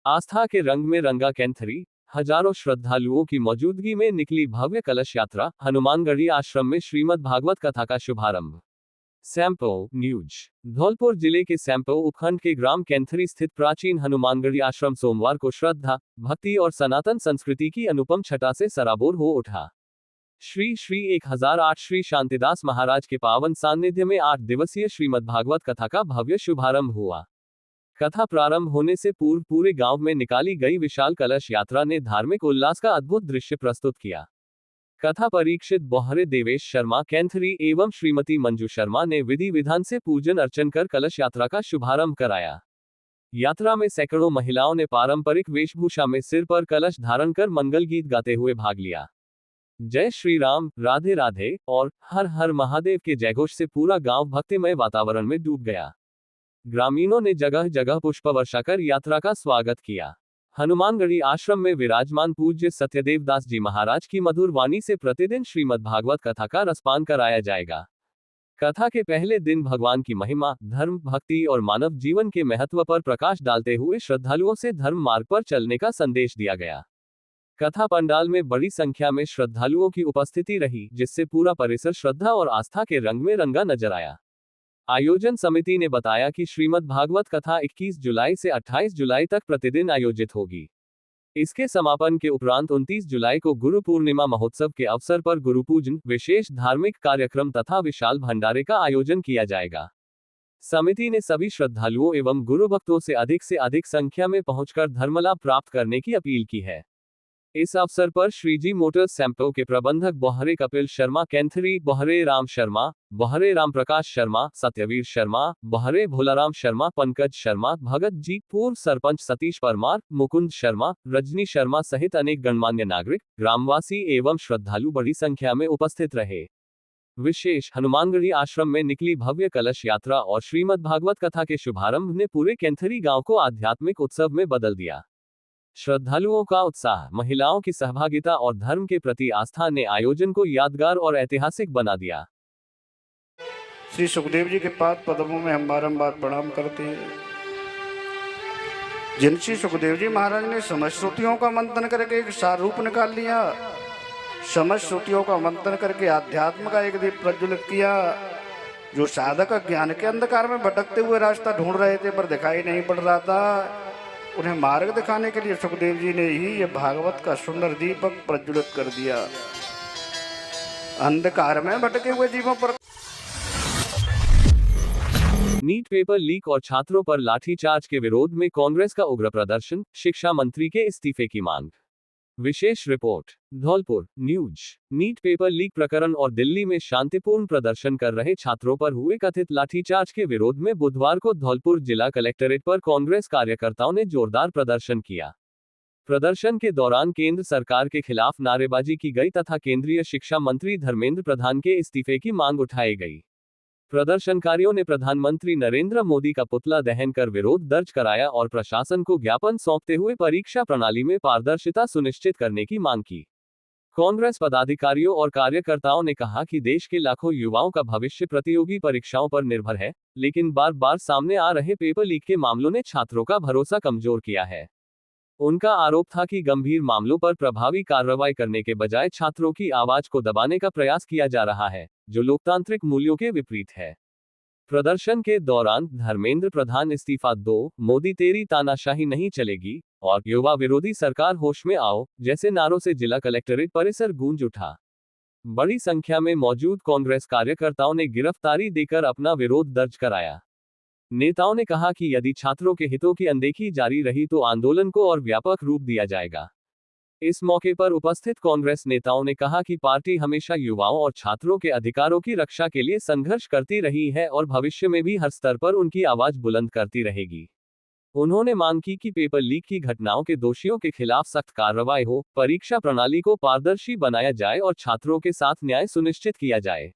आस्था के रंग में रंगा कैंथरी, हजारों श्रद्धालुओं की मौजूदगी में निकली भव्य कलश यात्रा, हनुमानगढ़ी आश्रम में श्रीमद् भागवत कथा का शुभारंभ। सैंपो न्यूज। धौलपुर जिले के सैंपो उपखंड के ग्राम कैंथरी स्थित प्राचीन हनुमानगढ़ी आश्रम सोमवार को श्रद्धा, भक्ति और सनातन संस्कृति की अनुपम छटा से सराबोर हो उठा। श्री श्री 1008 श्री शांतिदास महाराज के पावन सान्निध्य में 8 दिवसीय श्रीमद् भागवत कथा का भव्य शुभारंभ हुआ। कथा प्रारंभ होने से पूर्व पूरे गांव में निकाली गई विशाल कलश यात्रा ने धार्मिक उल्लास का अद्भुत दृश्य प्रस्तुत किया। कथा परीक्षित बोहरे देवेश शर्मा कैंथरी एवं श्रीमती मंजू शर्मा ने विधि विधान से पूजन अर्चन कर कलश यात्रा का शुभारंभ कराया। यात्रा में सैकड़ों महिलाओं ने पारंपरिक वेशभूषा में सिर पर कलश धारण कर मंगल गीत गाते हुए भाग लिया। जय श्री राम, राधे राधे और हर हर महादेव के जयघोष से पूरा गांव भक्तिमय वातावरण में डूब गया। ग्रामीणों ने जगह जगह पुष्प वर्षा कर यात्रा का स्वागत किया। हनुमानगढ़ी आश्रम में विराजमान पूज्य सत्यदेव दास जी महाराज की मधुर वाणी से प्रतिदिन श्रीमद् भागवत कथा का रसपान कराया जाएगा। कथा के पहले दिन भगवान की महिमा, धर्म, भक्ति और मानव जीवन के महत्व पर प्रकाश डालते हुए श्रद्धालुओं से धर्म मार्ग पर चलने का संदेश दिया गया। कथा पंडाल में बड़ी संख्या में श्रद्धालुओं की उपस्थिति रही, जिससे पूरा परिसर श्रद्धा और आस्था के रंग में रंगा नजर आया। आयोजन समिति ने बताया कि श्रीमद् भागवत कथा 21 जुलाई से 28 जुलाई तक प्रतिदिन आयोजित होगी। इसके समापन के उपरांत 29 जुलाई को गुरु पूर्णिमा महोत्सव के अवसर पर गुरु पूजन, विशेष धार्मिक कार्यक्रम तथा विशाल भंडारे का आयोजन किया जाएगा। समिति ने सभी श्रद्धालुओं एवं गुरु भक्तों से अधिक संख्या में पहुंचकर धर्मलाभ प्राप्त करने की अपील की है। इस अवसर पर श्रीजी मोटर्स सैंपो के प्रबंधक बोहरे कपिल शर्मा कैंथरी, बोहरे राम शर्मा, बोहरे राम प्रकाश शर्मा, सत्यवीर शर्मा, बोहरे भोलाराम शर्मा, पंकज शर्मा, भगत जी, पूर्व सरपंच सतीश परमार, मुकुंद शर्मा, रजनी शर्मा सहित अनेक गणमान्य नागरिक, ग्रामवासी एवं श्रद्धालु बड़ी संख्या में उपस्थित रहे। विशेष हनुमानगढ़ी आश्रम में निकली भव्य कलश यात्रा और श्रीमद् भागवत कथा के शुभारंभ ने पूरे कैंथरी गांव को आध्यात्मिक उत्सव में बदल दिया। श्रद्धालुओं का उत्साह, महिलाओं की सहभागिता और धर्म के प्रति आस्था ने आयोजन को यादगार और ऐतिहासिक बना दिया। श्री सुखदेव जी के पाद पद्मों में हम बारंबार प्रणाम करते हैं। जिन श्री सुखदेव जी महाराज ने समस्त श्रुतियों का मंथन करके एक सार रूप निकाल लिया, समस्त श्रुतियों का मंथन करके आध्यात्म का एक दीप प्रज्वलित किया। जो साधक ज्ञान के अंधकार में भटकते हुए रास्ता ढूंढ रहे थे पर दिखाई नहीं पड़ रहा था, उन्हें मार्ग दिखाने के लिए सुखदेव जी ने ही ये भागवत का सुंदर दीपक प्रज्वलित कर दिया। अंधकार में भटके हुए जीवों पर नीट पेपर लीक और छात्रों पर लाठीचार्ज के विरोध में कांग्रेस का उग्र प्रदर्शन, शिक्षा मंत्री के इस्तीफे की मांग। विशेष report. Dholpur news. NEET paper leak प्रकरण और दिल्ली में शांतिपूर्ण प्रदर्शन कर रहे छात्रों पर हुए कथित लाठीचार्ज के विरोध में बुधवार को धौलपुर जिला कलेक्ट्रेट पर कांग्रेस कार्यकर्ताओं ने जोरदार प्रदर्शन किया। प्रदर्शन के दौरान केंद्र सरकार के खिलाफ नारेबाजी की गई तथा केंद्रीय शिक्षा मंत्री धर्मेंद्र प्रधान के इस्तीफे की मांग उठाई गई। प्रदर्शनकारियों ने प्रधानमंत्री नरेंद्र मोदी का पुतला दहन कर विरोध दर्ज कराया और प्रशासन को ज्ञापन सौंपते हुए परीक्षा प्रणाली में पारदर्शिता सुनिश्चित करने की मांग की। कांग्रेस पदाधिकारियों और कार्यकर्ताओं ने कहा कि देश के लाखों युवाओं का भविष्य प्रतियोगी परीक्षाओं पर निर्भर है, लेकिन बार बार सामने आ रहे पेपर लीक के मामलों ने छात्रों का भरोसा कमजोर किया है। उनका आरोप था कि गंभीर मामलों पर प्रभावी कार्रवाई करने के बजाय छात्रों की आवाज को दबाने का प्रयास किया जा रहा है, जो लोकतांत्रिक मूल्यों के विपरीत है। प्रदर्शन के दौरान धर्मेंद्र प्रधान इस्तीफा दो, मोदी तेरी तानाशाही नहीं चलेगी और युवा विरोधी सरकार होश में आओ जैसे नारों से जिला कलेक्ट्रेट परिसर गूंज उठा। बड़ी संख्या में मौजूद कांग्रेस कार्यकर्ताओं ने गिरफ्तारी देकर अपना विरोध दर्ज कराया। नेताओं ने कहा कि यदि छात्रों के हितों की अनदेखी जारी रही तो आंदोलन को और व्यापक रूप दिया जाएगा। इस मौके पर उपस्थित कांग्रेस नेताओं ने कहा कि पार्टी हमेशा युवाओं और छात्रों के अधिकारों की रक्षा के लिए संघर्ष करती रही है और भविष्य में भी हर स्तर पर उनकी आवाज बुलंद करती रहेगी। उन्होंने मांग की कि पेपर लीक की घटनाओं के दोषियों के खिलाफ सख्त कार्रवाई हो, परीक्षा प्रणाली को पारदर्शी बनाया जाए और छात्रों के साथ न्याय सुनिश्चित किया जाए।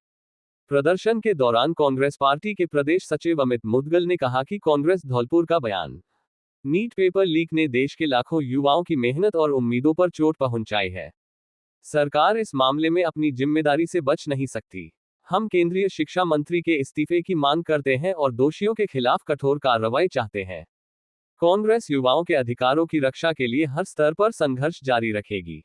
प्रदर्शन के दौरान कांग्रेस पार्टी के प्रदेश सचिव अमित मुदगल ने कहा कि कांग्रेस धौलपुर का बयान नीट पेपर लीक ने देश के लाखों युवाओं की मेहनत और उम्मीदों पर चोट पहुंचाई है। सरकार इस मामले में अपनी जिम्मेदारी से बच नहीं सकती। हम केंद्रीय शिक्षा मंत्री के इस्तीफे की मांग करते हैं और दोषियों के खिलाफ कठोर कार्रवाई चाहते हैं। कांग्रेस युवाओं के अधिकारों की रक्षा के लिए हर स्तर पर संघर्ष जारी रखेगी।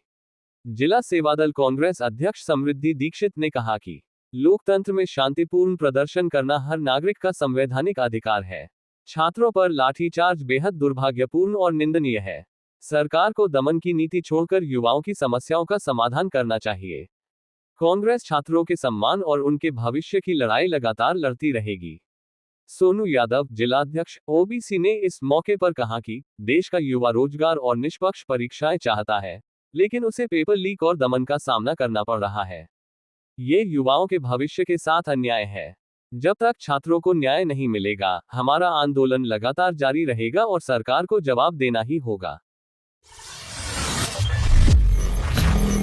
जिला सेवादल कांग्रेस अध्यक्ष समृद्धि दीक्षित ने कहा कि लोकतंत्र में शांतिपूर्ण प्रदर्शन करना हर नागरिक का संवैधानिक अधिकार है। छात्रों पर लाठीचार्ज बेहद दुर्भाग्यपूर्ण और निंदनीय है। सरकार को दमन की नीति छोड़कर युवाओं की समस्याओं का समाधान करना चाहिए। कांग्रेस छात्रों के सम्मान और उनके भविष्य की लड़ाई लगातार लड़ती रहेगी। सोनू यादव, जिलाध्यक्ष ओबीसी, ने इस मौके पर कहा कि देश का युवा रोजगार और निष्पक्ष परीक्षाएं चाहता है, लेकिन उसे पेपर लीक और दमन का सामना करना पड़ रहा है। ये युवाओं के भविष्य के साथ अन्याय है। जब तक छात्रों को न्याय नहीं मिलेगा, हमारा आंदोलन लगातार जारी रहेगा और सरकार को जवाब देना ही होगा।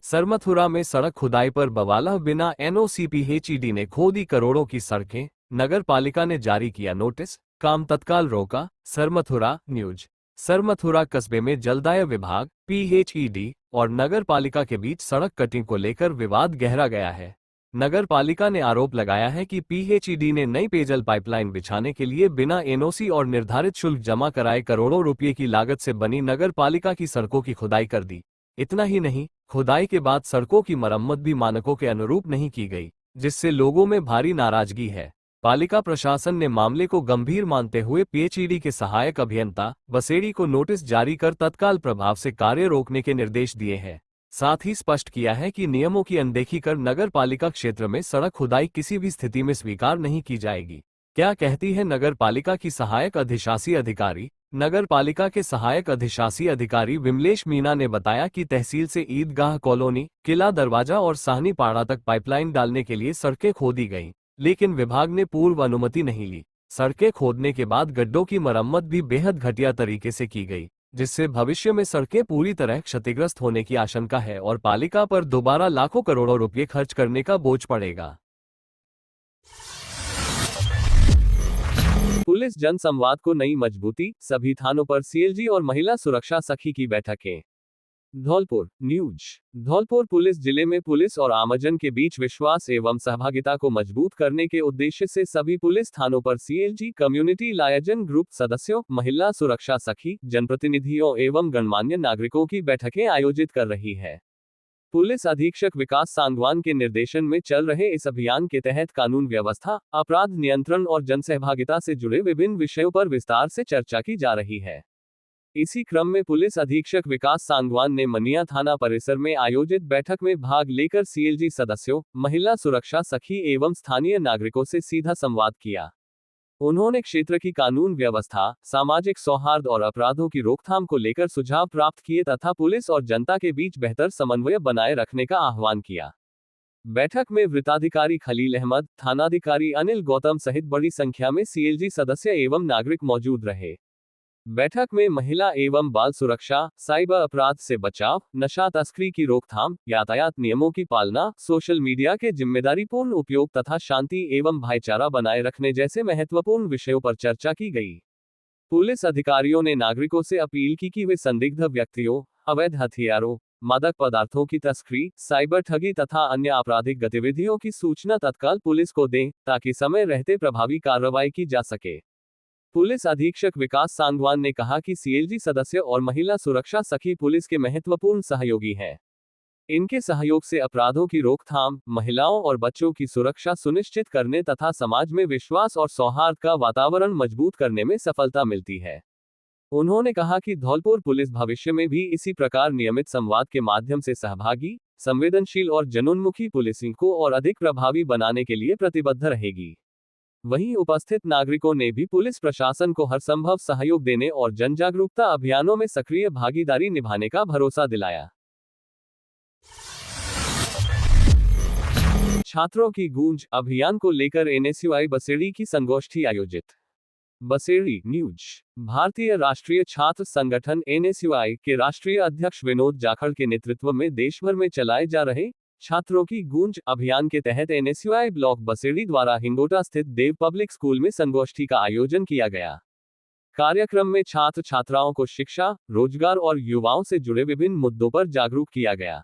सरमथुरा में सड़क खुदाई पर बवाला, बिना एनओसी पीएचईडी ने खोदी करोड़ों की सड़कें, नगर पालिका ने जारी किया नोटिस, काम तत्काल रोका। सरमथुरा न्यूज। सरमथुरा कस्बे में जलदाय विभाग, पीएचईडी और नगर पालिका के बीच सड़क कटिंग को लेकर विवाद गहरा गया है। नगर पालिका ने आरोप लगाया है कि पीएचईडी ने नई पेयजल पाइपलाइन बिछाने के लिए बिना एनओसी और निर्धारित शुल्क जमा कराए करोड़ों रुपये की लागत से बनी नगर पालिका की सड़कों की खुदाई कर दी। इतना ही नहीं, खुदाई के बाद सड़कों की मरम्मत भी मानकों के अनुरूप नहीं की गई, जिससे लोगों में भारी नाराजगी है। पालिका प्रशासन ने मामले को गंभीर मानते हुए पीएचईडी के सहायक अभियंता बसेड़ी को नोटिस जारी कर तत्काल प्रभाव से कार्य रोकने के निर्देश दिए हैं। साथ ही स्पष्ट किया है कि नियमों की अनदेखी कर नगर पालिका क्षेत्र में सड़क खुदाई किसी भी स्थिति में स्वीकार नहीं की जाएगी। क्या कहती है नगर पालिका की सहायक अधिशासी अधिकारी? नगर पालिका के सहायक अधिशासी अधिकारी विमलेश मीना ने बताया कि तहसील से ईदगाह कॉलोनी, किला दरवाजा और साहनी पाड़ा तक पाइपलाइन डालने के लिए सड़कें खोदी गईं, लेकिन विभाग ने पूर्व अनुमति नहीं ली। सड़कें खोदने के बाद गड्ढों की मरम्मत भी बेहद घटिया तरीके से की गई, जिससे भविष्य में सड़कें पूरी तरह क्षतिग्रस्त होने की आशंका है और पालिका पर दोबारा लाखों करोड़ों रुपये खर्च करने का बोझ पड़ेगा। पुलिस जन संवाद को नई मजबूती, सभी थानों पर सीएलजी और महिला सुरक्षा सखी की बैठकें। धौलपुर न्यूज। धौलपुर पुलिस जिले में पुलिस और आमजन के बीच विश्वास एवं सहभागिता को मजबूत करने के उद्देश्य से सभी पुलिस थानों पर सीएलजी, कम्युनिटी लायजन ग्रुप सदस्यों, महिला सुरक्षा सखी, जनप्रतिनिधियों एवं गणमान्य नागरिकों की बैठकें आयोजित कर रही है। पुलिस अधीक्षक विकास सांगवान के निर्देशन में चल रहे इस अभियान के तहत कानून व्यवस्था, अपराध नियंत्रण और जनसहभागिता से जुड़े विभिन्न विषयों पर विस्तार से चर्चा की जा रही है। इसी क्रम में पुलिस अधीक्षक विकास सांगवान ने मनिया थाना परिसर में आयोजित बैठक में भाग लेकर सीएलजी सदस्यों, महिला सुरक्षा सखी एवं स्थानीय नागरिकों से सीधा संवाद किया। उन्होंने क्षेत्र की कानून व्यवस्था, सामाजिक सौहार्द और अपराधों की रोकथाम को लेकर सुझाव प्राप्त किए तथा पुलिस और जनता के बीच बेहतर समन्वय बनाए रखने का आह्वान किया। बैठक में वृत्ताधिकारी खलील अहमद, थानाधिकारी अनिल गौतम सहित बड़ी संख्या में सीएलजी सदस्य एवं नागरिक मौजूद रहे। बैठक में महिला एवं बाल सुरक्षा, साइबर अपराध से बचाव, नशा तस्करी की रोकथाम, यातायात नियमों की पालना, सोशल मीडिया के जिम्मेदारीपूर्ण उपयोग तथा शांति एवं भाईचारा बनाए रखने जैसे महत्वपूर्ण विषयों पर चर्चा की गई। पुलिस अधिकारियों ने नागरिकों से अपील की कि वे संदिग्ध व्यक्तियों, अवैध हथियारों, मादक पदार्थों की तस्करी, साइबर ठगी तथा अन्य आपराधिक गतिविधियों की सूचना तत्काल पुलिस को दें, ताकि समय रहते प्रभावी कार्रवाई की जा सके। पुलिस अधीक्षक विकास सांगवान ने कहा कि सीएलजी सदस्य और महिला सुरक्षा सखी पुलिस के महत्वपूर्ण सहयोगी हैं। इनके सहयोग से अपराधों की रोकथाम, महिलाओं और बच्चों की सुरक्षा सुनिश्चित करने तथा समाज में विश्वास और सौहार्द का वातावरण मजबूत करने में सफलता मिलती है। उन्होंने कहा कि धौलपुर पुलिस भविष्य में भी इसी प्रकार नियमित संवाद के माध्यम से सहभागी, संवेदनशील और जनोन्मुखी पुलिसिंग को और अधिक प्रभावी बनाने के लिए प्रतिबद्ध रहेगी। वहीं उपस्थित नागरिकों ने भी पुलिस प्रशासन को हर संभव सहयोग देने और जनजागरूकता अभियानों में सक्रिय भागीदारी निभाने का भरोसा दिलाया। छात्रों की गूंज अभियान को लेकर एनएसयूआई बसेड़ी की संगोष्ठी आयोजित। बसेड़ी न्यूज। भारतीय राष्ट्रीय छात्र संगठन एनएसयूआई के राष्ट्रीय अध्यक्ष विनोद जाखड़ के नेतृत्व में देश भर में चलाए जा रहे छात्रों की गूंज अभियान के तहत एनएसयूआई ब्लॉक बसेड़ी द्वारा हिंगोटा स्थित देव पब्लिक स्कूल में संगोष्ठी का आयोजन किया गया। कार्यक्रम में छात्र छात्राओं को शिक्षा, रोजगार और युवाओं से जुड़े विभिन्न मुद्दों पर जागरूक किया गया।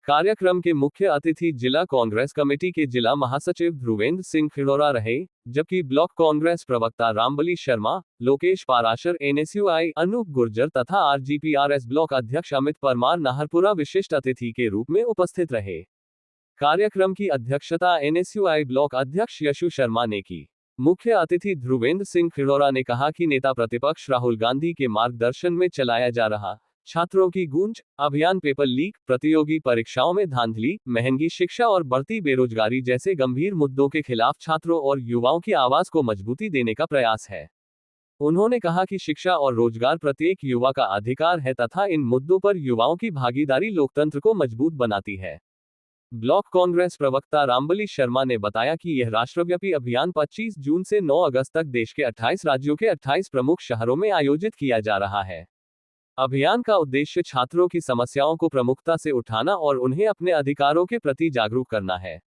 कार्यक्रम के मुख्य अतिथि जिला कांग्रेस कमेटी के जिला महासचिव ध्रुवेंद्र सिंह खिड़ोरा रहे, जबकि ब्लॉक कांग्रेस प्रवक्ता रामबली शर्मा, लोकेश पाराशर एनएसयूआई अनूप गुर्जर तथा आरजीपीआरएस ब्लॉक अध्यक्ष अमित परमार नाहरपुरा विशिष्ट अतिथि के रूप में उपस्थित रहे। कार्यक्रम की अध्यक्षता एनएसयूआई ब्लॉक अध्यक्ष यशु शर्मा ने की। मुख्य अतिथि ध्रुवेंद्र सिंह खिड़ोरा ने कहा कि नेता प्रतिपक्ष राहुल गांधी के मार्गदर्शन में चलाया जा रहा छात्रों की गूंज अभियान, पेपर लीक, प्रतियोगी परीक्षाओं में धांधली, महंगी शिक्षा और बढ़ती बेरोजगारी जैसे गंभीर मुद्दों के खिलाफ छात्रों और युवाओं की आवाज को मजबूती देने का प्रयास है। उन्होंने कहा कि शिक्षा और रोजगार प्रत्येक युवा का अधिकार है तथा इन मुद्दों पर युवाओं की भागीदारी लोकतंत्र को मजबूत बनाती है। ब्लॉक कांग्रेस प्रवक्ता रामबली शर्मा ने बताया कि यह राष्ट्रव्यापी अभियान 25 जून से 9 अगस्त तक देश के 28 राज्यों के 28 प्रमुख शहरों में आयोजित किया जा रहा है। अभियान का उद्देश्य छात्रों की समस्याओं को प्रमुखता से उठाना और उन्हें अपने अधिकारों के प्रति जागरूक करना है।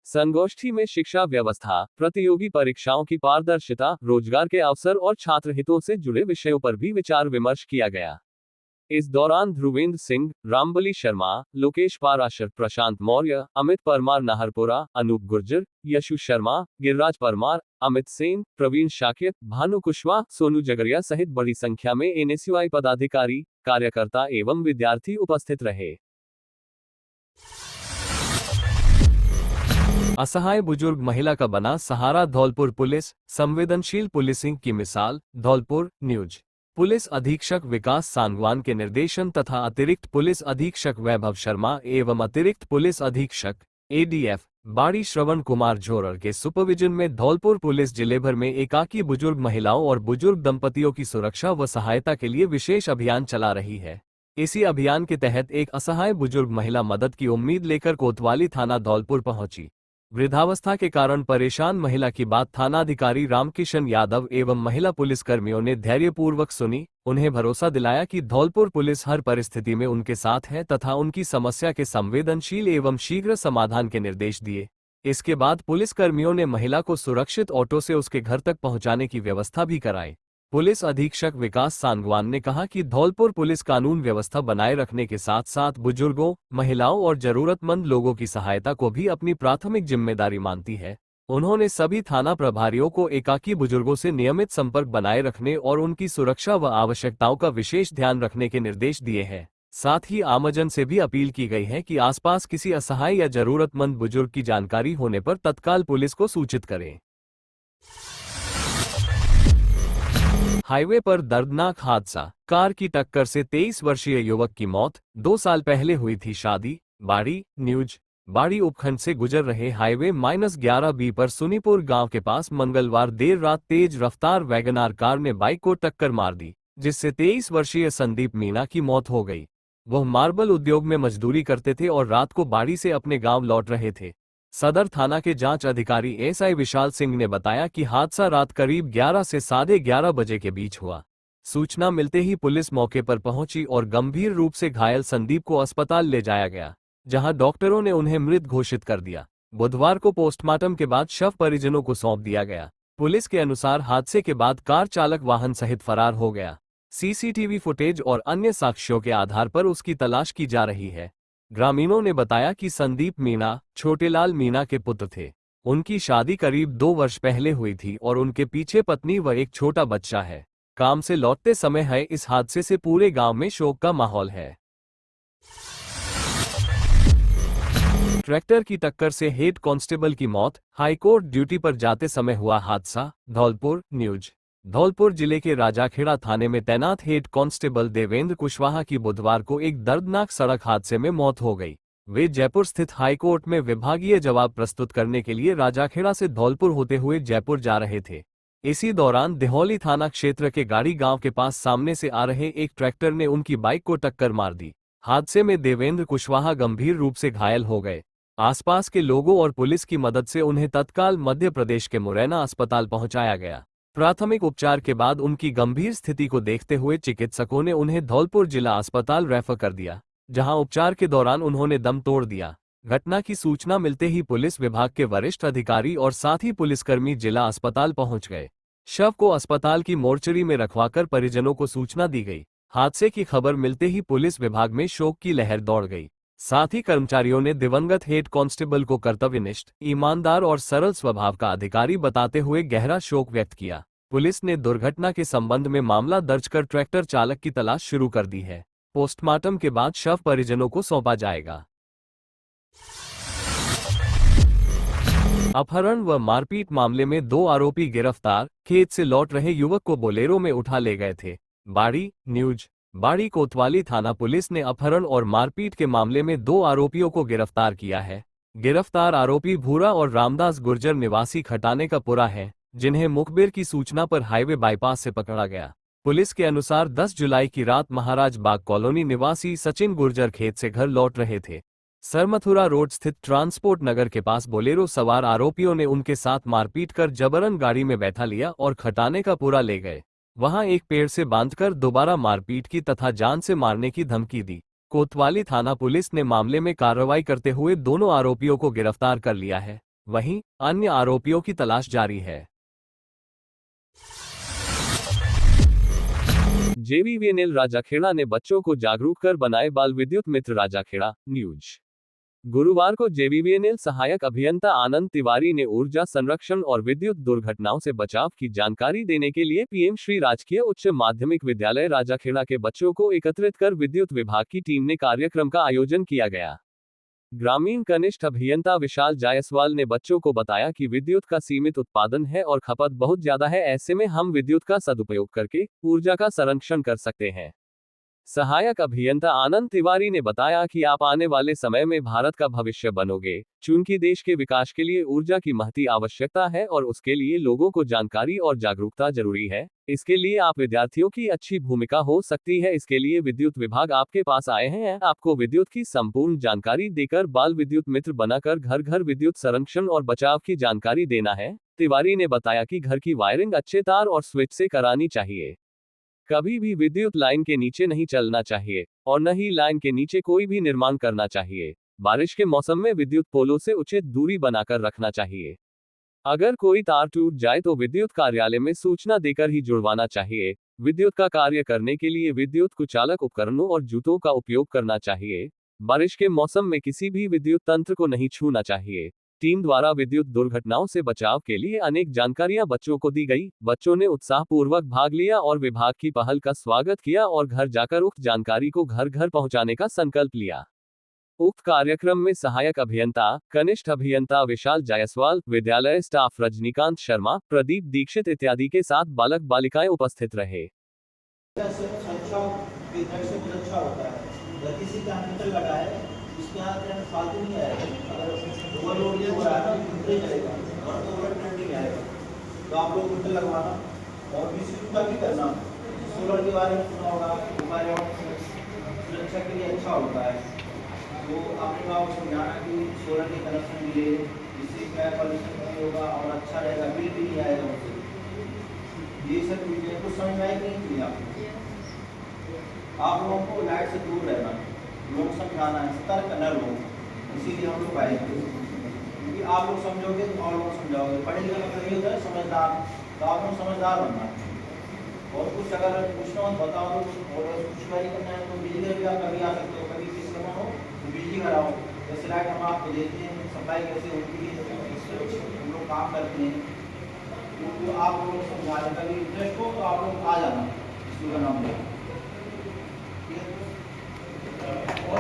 संगोष्ठी में शिक्षा व्यवस्था, प्रतियोगी परीक्षाओं की पारदर्शिता, रोजगार के अवसर और छात्र हितों से जुड़े विषयों पर भी विचार विमर्श किया गया। इस दौरान ध्रुवेंद्र सिंह, रामबली शर्मा, लोकेश पाराशर, प्रशांत मौर्य, अमित परमार नाहरपुरा, अनूप गुर्जर, यशु शर्मा, गिरिराज परमार, अमित सेन, प्रवीण शाक्य, भानु कुशवाहा, सोनू जगरिया सहित बड़ी संख्या में एनएसयूआई पदाधिकारी, कार्यकर्ता एवं विद्यार्थी उपस्थित रहे। असहाय बुजुर्ग महिला का बना सहारा, धौलपुर पुलिस संवेदनशील पुलिसिंग की मिसाल। धौलपुर न्यूज। पुलिस अधीक्षक विकास सांगवान के निर्देशन तथा अतिरिक्त पुलिस अधीक्षक वैभव शर्मा एवं अतिरिक्त पुलिस अधीक्षक एडीएफ बाड़ी श्रवण कुमार झोरर के सुपरविजन में धौलपुर पुलिस जिले भर में एकाकी बुजुर्ग महिलाओं और बुजुर्ग दंपतियों की सुरक्षा व सहायता के लिए विशेष अभियान चला रही है। इसी अभियान के तहत एक असहाय बुजुर्ग महिला मदद की उम्मीद लेकर कोतवाली थाना धौलपुर पहुंची। वृद्धावस्था के कारण परेशान महिला की बात थानाधिकारी रामकिशन यादव एवं महिला पुलिसकर्मियों ने धैर्यपूर्वक सुनी, उन्हें भरोसा दिलाया कि धौलपुर पुलिस हर परिस्थिति में उनके साथ है तथा उनकी समस्या के संवेदनशील एवं शीघ्र समाधान के निर्देश दिए। इसके बाद पुलिसकर्मियों ने महिला को सुरक्षित ऑटो से उसके घर तक पहुंचाने की व्यवस्था भी कराई। पुलिस अधीक्षक विकास सांगवान ने कहा कि धौलपुर पुलिस कानून व्यवस्था बनाए रखने के साथ साथ बुजुर्गों, महिलाओं और जरूरतमंद लोगों की सहायता को भी अपनी प्राथमिक जिम्मेदारी मानती है। उन्होंने सभी थाना प्रभारियों को एकाकी बुजुर्गों से नियमित संपर्क बनाए रखने और उनकी सुरक्षा व आवश्यकताओं का विशेष ध्यान रखने के निर्देश दिए हैं। साथ ही आमजन से भी अपील की गई है कि आसपास किसी असहाय या जरूरतमंद बुजुर्ग की जानकारी होने पर तत्काल पुलिस को सूचित करें। हाईवे पर दर्दनाक हादसा, कार की टक्कर से 23 वर्षीय युवक की मौत। 2 साल पहले हुई थी शादी। बाड़ी न्यूज। बाड़ी उपखंड से गुजर रहे हाईवे -11B पर सुनीपुर गांव के पास मंगलवार देर रात तेज रफ्तार वैगनार कार ने बाइक को टक्कर मार दी, जिससे 23 वर्षीय संदीप मीणा की मौत हो गई। वह मार्बल उद्योग में मजदूरी करते थे और रात को बाड़ी से अपने गांव लौट रहे थे। सदर थाना के जांच अधिकारी एसआई विशाल सिंह ने बताया कि हादसा रात करीब 11 से 11:30 बजे के बीच हुआ। सूचना मिलते ही पुलिस मौके पर पहुंची और गंभीर रूप से घायल संदीप को अस्पताल ले जाया गया, जहां डॉक्टरों ने उन्हें मृत घोषित कर दिया। बुधवार को पोस्टमार्टम के बाद शव परिजनों को सौंप दिया गया। पुलिस के अनुसार हादसे के बाद कार चालक वाहन सहित फरार हो गया। सीसीटीवी फुटेज और अन्य साक्ष्यों के आधार पर उसकी तलाश की जा रही है। ग्रामीणों ने बताया कि संदीप मीणा छोटेलाल मीणा के पुत्र थे। उनकी शादी करीब 2 वर्ष पहले हुई थी और उनके पीछे पत्नी व एक छोटा बच्चा है। काम से लौटते समय है इस हादसे से पूरे गांव में शोक का माहौल है। ट्रैक्टर की टक्कर से हेड कांस्टेबल की मौत, हाईकोर्ट ड्यूटी पर जाते समय हुआ हादसा। धौलपुर न्यूज। धौलपुर जिले के राजाखेड़ा थाने में तैनात हेड कांस्टेबल देवेंद्र कुशवाहा की बुधवार को एक दर्दनाक सड़क हादसे में मौत हो गई। वे जयपुर स्थित हाईकोर्ट में विभागीय जवाब प्रस्तुत करने के लिए राजाखेड़ा से धौलपुर होते हुए जयपुर जा रहे थे। इसी दौरान दिहौली थाना क्षेत्र के गाड़ी गांव के पास सामने से आ रहे एक ट्रैक्टर ने उनकी बाइक को टक्कर मार दी। हादसे में देवेंद्र कुशवाहा गंभीर रूप से घायल हो गए। आसपास के लोगों और पुलिस की मदद से उन्हें तत्काल मध्य प्रदेश के मुरैना अस्पताल पहुंचाया गया। प्राथमिक उपचार के बाद उनकी गंभीर स्थिति को देखते हुए चिकित्सकों ने उन्हें धौलपुर जिला अस्पताल रेफर कर दिया, जहां उपचार के दौरान उन्होंने दम तोड़ दिया। घटना की सूचना मिलते ही पुलिस विभाग के वरिष्ठ अधिकारी और साथ ही पुलिसकर्मी जिला अस्पताल पहुंच गए। शव को अस्पताल की मोर्चरी में रखवाकर परिजनों को सूचना दी गई। हादसे की खबर मिलते ही पुलिस विभाग में शोक की लहर दौड़ गई। साथ ही कर्मचारियों ने दिवंगत हेड कांस्टेबल को कर्तव्यनिष्ठ, ईमानदार और सरल स्वभाव का अधिकारी बताते हुए गहरा शोक व्यक्त किया। पुलिस ने दुर्घटना के संबंध में मामला दर्ज कर ट्रैक्टर चालक की तलाश शुरू कर दी है। पोस्टमार्टम के बाद शव परिजनों को सौंपा जाएगा। अपहरण व मारपीट मामले में 2 आरोपी गिरफ्तार। खेत से लौट रहे युवक को बोलेरो में उठा ले गए थे। बाड़ी न्यूज। बाड़ी कोतवाली थाना पुलिस ने अपहरण और मारपीट के मामले में 2 आरोपियों को गिरफ्तार किया है। गिरफ्तार आरोपी भूरा और रामदास गुर्जर निवासी खटाने का पुरा है, जिन्हें मुखबिर की सूचना पर हाईवे बाईपास से पकड़ा गया। पुलिस के अनुसार 10 जुलाई की रात महाराज बाग कॉलोनी निवासी सचिन गुर्जर खेत से घर लौट रहे थे। सरमथुरा रोड स्थित ट्रांसपोर्ट नगर के पास बोलेरो सवार आरोपियों ने उनके साथ मारपीट कर जबरन गाड़ी में बैठा लिया और खटाने का पुरा ले गए। वहां एक पेड़ से बांधकर दोबारा मारपीट की तथा जान से मारने की धमकी दी। कोतवाली थाना पुलिस ने मामले में कार्रवाई करते हुए दोनों आरोपियों को गिरफ्तार कर लिया है। वहीं अन्य आरोपियों की तलाश जारी है। जेवीवीएनएल राजाखेड़ा ने बच्चों को जागरूक कर बनाए बाल विद्युत मित्र राजाखेड़ा न्यूज। गुरुवार को जेवीवीएनएल सहायक अभियंता आनंद तिवारी ने ऊर्जा संरक्षण और विद्युत दुर्घटनाओं से बचाव की जानकारी देने के लिए पीएम श्री राजकीय उच्च माध्यमिक विद्यालय राजाखेड़ा के बच्चों को एकत्रित कर विद्युत विभाग की टीम ने कार्यक्रम का आयोजन किया गया। ग्रामीण कनिष्ठ अभियंता विशाल जायसवाल ने बच्चों को बताया कि विद्युत का सीमित उत्पादन है और खपत बहुत ज्यादा है, ऐसे में हम विद्युत का सदुपयोग करके ऊर्जा का संरक्षण कर सकते हैं। सहायक अभियंता आनंद तिवारी ने बताया कि आप आने वाले समय में भारत का भविष्य बनोगे, चूंकि देश के विकास के लिए ऊर्जा की महती आवश्यकता है और उसके लिए लोगों को जानकारी और जागरूकता जरूरी है। इसके लिए आप विद्यार्थियों की अच्छी भूमिका हो सकती है। इसके लिए विद्युत विभाग आपके पास आए हैं, आपको विद्युत की संपूर्ण जानकारी देकर बाल विद्युत मित्र बनाकर घर घर विद्युत संरक्षण और बचाव की जानकारी देना है। तिवारी ने बताया कि घर की वायरिंग अच्छे तार और स्विच से करानी चाहिए। कभी भी विद्युत लाइन के नीचे नहीं चलना चाहिए और न ही लाइन के नीचे कोई भी निर्माण करना चाहिए। बारिश के मौसम में विद्युत पोलों से उचित दूरी बनाकर रखना चाहिए। अगर कोई तार टूट जाए तो विद्युत कार्यालय में सूचना देकर ही जुड़वाना चाहिए। विद्युत का कार्य करने के लिए विद्युत कुचालक उपकरणों और जूतों का उपयोग करना चाहिए। बारिश के मौसम में किसी भी विद्युत तंत्र को नहीं छूना चाहिए। टीम द्वारा विद्युत दुर्घटनाओं से बचाव के लिए अनेक जानकारियां बच्चों को दी गई। बच्चों ने उत्साहपूर्वक भाग लिया और विभाग की पहल का स्वागत किया और घर जाकर उक्त जानकारी को घर घर पहुंचाने का संकल्प लिया। उक्त कार्यक्रम में सहायक अभियंता, कनिष्ठ अभियंता विशाल जायसवाल, विद्यालय स्टाफ रजनीकांत शर्मा, प्रदीप दीक्षित इत्यादि के साथ बालक बालिकाएं उपस्थित रहे। फालतू नहीं आएगा, अगर ओवरलोड ये हो रहा है ना तो चलेगा और ओवर ट्रेंडिंग आएगा, तो आप लोग मीटर लगवाना और बिजली का भी करना। सोलर के बारे में सुना होगा, हमारे सुरक्षा के लिए अच्छा होता है, तो आपने आपको समझाना कि सोलर के कनेक्शन मिले, जिससे क्या पॉल्यूशन नहीं होगा और अच्छा रहेगा, बिल भी नहीं आएगा उससे। ये सब चीज़ें कुछ समझ में आई नहीं थी आप लोगों को लाइट से दूर रहना, लोग समझाना है, सतर्क करना लोग, इसीलिए हम लोग आए थे। क्योंकि आप लोग समझोगे तो और लोग समझाओगे। पढ़े लिखे मतलब ये होता है समझदार, तो आप लोग समझदार बनना। और कुछ अगर पूछना हो बताओ और कुछ क्वेरी करना है तो बिजली भी आप कभी आ सकते हो, कभी किस समय हो तो बिजली कराओ। जैसे लाइट हम आपको देते हैं, सप्लाई कैसे होती है, हम लोग काम करते हैं, तो आप लोग समझाने का भी इंटरेस्ट हो तो आप लोग आ जाना स्कूल का नाम लें। और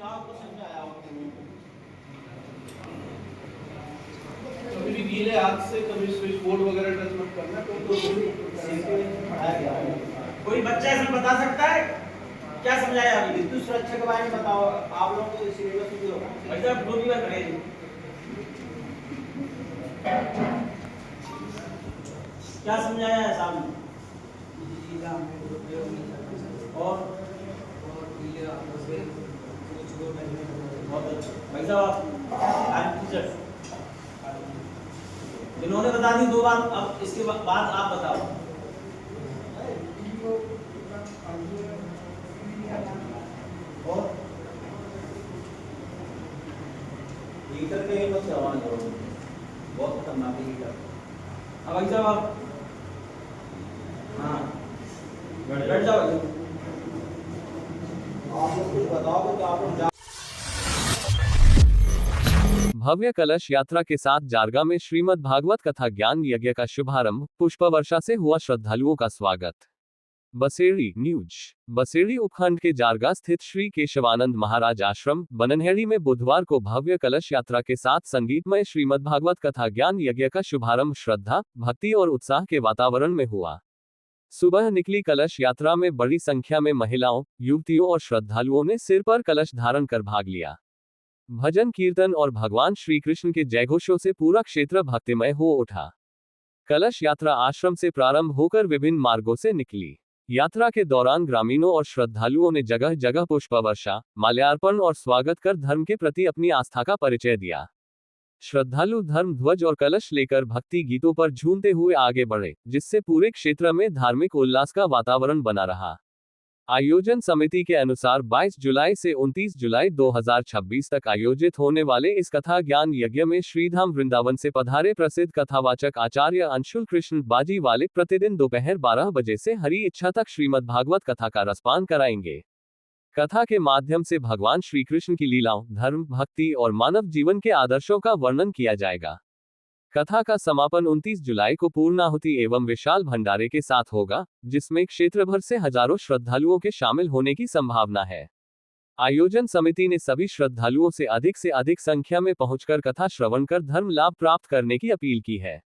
आपको समझाया कभी भी गीले हाथ से कभी स्विच बोर्ड वगैरह टच मत करना, कोई बच्चा इसमें बता सकता है क्या समझाया अभी? विद्युत सुरक्षा के बारे में बताओ, आप लोगों को सिलेबस में होगा बच्चा दो भी बार करेंगे। क्या समझाया है साहब? और भाई साहब टीचर जिन्होंने बता दी 2 बात, अब इसके बाद आप बताओ। और हीटर के मत आवाज करो, बहुत खतरनाक है हीटर। अब भाई साहब आप हाँ बैठ जाओ। आप लोग कुछ बताओगे तो आप लोग भव्य कलश यात्रा के साथ जारगा में श्रीमद् भागवत कथा ज्ञान यज्ञ का शुभारंभ, पुष्प वर्षा से हुआ श्रद्धालुओं का स्वागत। बसेड़ी न्यूज। बसेड़ी उपखंड के जारगा स्थित श्री केशवानंद महाराज आश्रम बननहेड़ी में बुधवार को भव्य कलश यात्रा के साथ संगीतमय श्रीमद् भागवत कथा ज्ञान यज्ञ का शुभारंभ श्रद्धा, भक्ति और उत्साह के वातावरण में हुआ। सुबह निकली कलश यात्रा में बड़ी संख्या में महिलाओं, युवतियों और श्रद्धालुओं ने सिर पर कलश धारण कर भाग लिया। भजन कीर्तन और भगवान श्री कृष्ण के जयघोषों से पूरा क्षेत्र भक्तिमय हो उठा। कलश यात्रा आश्रम से प्रारंभ होकर विभिन्न मार्गों से निकली। यात्रा के दौरान ग्रामीणों और श्रद्धालुओं ने जगह जगह पुष्प वर्षा, माल्यार्पण और स्वागत कर धर्म के प्रति अपनी आस्था का परिचय दिया। श्रद्धालु धर्म ध्वज और कलश लेकर भक्ति गीतों पर झूमते हुए आगे बढ़े, जिससे पूरे क्षेत्र में धार्मिक उल्लास का वातावरण बना रहा। आयोजन समिति के अनुसार 22 जुलाई से 29 जुलाई 2026 तक आयोजित होने वाले इस कथा ज्ञान यज्ञ में श्रीधाम वृंदावन से पधारे प्रसिद्ध कथावाचक आचार्य अंशुल कृष्ण बाजी वाले प्रतिदिन दोपहर 12 बजे से हरि इच्छा तक श्रीमद् भागवत कथा का रसपान कराएंगे। कथा के माध्यम से भगवान श्री कृष्ण की लीलाओं, धर्म, भक्ति और मानव जीवन के आदर्शों का वर्णन किया जाएगा। कथा का समापन 29 जुलाई को पूर्णाहुति एवं विशाल भंडारे के साथ होगा, जिसमें क्षेत्र भर से हजारों श्रद्धालुओं के शामिल होने की संभावना है। आयोजन समिति ने सभी श्रद्धालुओं से अधिक संख्या में पहुंचकर कथा श्रवण कर धर्म लाभ प्राप्त करने की अपील की है।